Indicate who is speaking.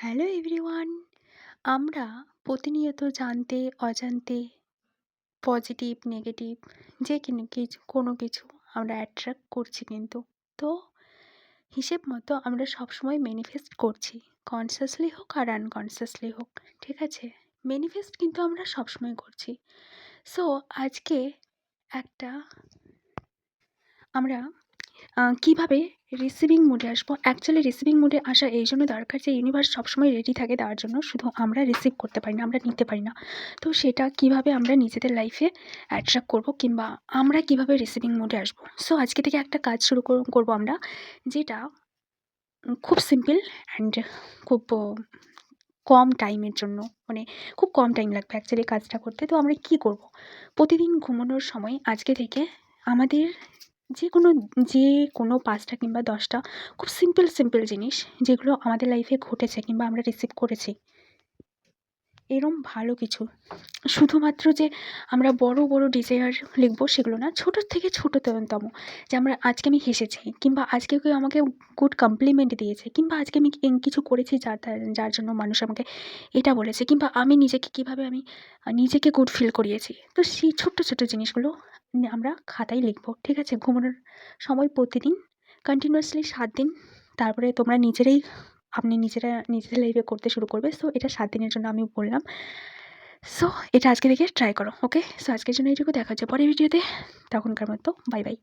Speaker 1: Hello everyone. আমরা প্রতিনিয়ত জানতে অজান্তে পজিটিভ নেগেটিভ যে কোনো কিছু আমরা অ্যাট্রাক্ট করছি কিন্তু। তো হিসেব মতো আমরা সবসময় ম্যানিফেস্ট করছি, কনসিয়াসলি হোক আর আনকনসিয়াসলি হোক। ঠিক আছে, ম্যানিফেস্ট কিন্তু আমরা সবসময় করছি। সো আজকে একটা আমরা কিভাবে রিসিভিং মুডে আসবো। অ্যাকচুয়ালি রিসিভিং মুডে আসা এই জন্য দরকার যে ইউনিভার্স সবসময় রেডি থাকে দেওয়ার জন্য, শুধু আমরা রিসিভ করতে পারি না, আমরা নিতে পারি না। তো সেটা কিভাবে আমরা নিজেদের লাইফে অ্যাট্রাক্ট করব, কিংবা আমরা কিভাবে রিসিভিং মুডে আসবো। সো আজকে থেকে একটা কাজ শুরু করবো আমরা, যেটা খুব সিম্পল অ্যান্ড খুব কম টাইমের জন্য, মানে খুব কম টাইম লাগবে অ্যাকচুয়ালি কাজটা করতে। তো আমরা কি করব, প্রতিদিন ঘুমানোর সময় আজকে থেকে আমাদের যে কোনো যে কোনো ৫টা কিংবা ১০টা খুব সিম্পল জিনিস, যেগুলো আমাদের লাইফে ঘটেছে কিংবা আমরা রিসিভ করেছি, এরম ভালো কিছু। শুধুমাত্র যে আমরা বড় ডিজায়ার লিখবো সেগুলো না, ছোটোর থেকে ছোটোতম, যে আজকে আমি হেসেছি, কিংবা আজকে কেউ আমাকে গুড কমপ্লিমেন্ট দিয়েছে, কিংবা আজকে আমি কিছু করেছি যার জন্য মানুষ আমাকে এটা বলেছে, কিংবা আমি নিজেকে কীভাবে আমি নিজেকে গুড ফিল করিয়েছি। তো সেই ছোট্ট জিনিসগুলো আমরা খাতায় লিখবো। ঠিক আছে, ঘুমানোর সময় প্রতিদিন কন্টিনিউয়াসলি 7 দিন। তারপরে তোমরা নিজেদের লাইফে করতে শুরু করবে। সো এটা 7 দিনের জন্য আমি বললাম। সো এটা আজকে থেকে ট্রাই করো। ওকে, সো আজকের জন্য এইটুকু। দেখা হচ্ছে পরের ভিডিওতে। তখনকার মতো বাই বাই।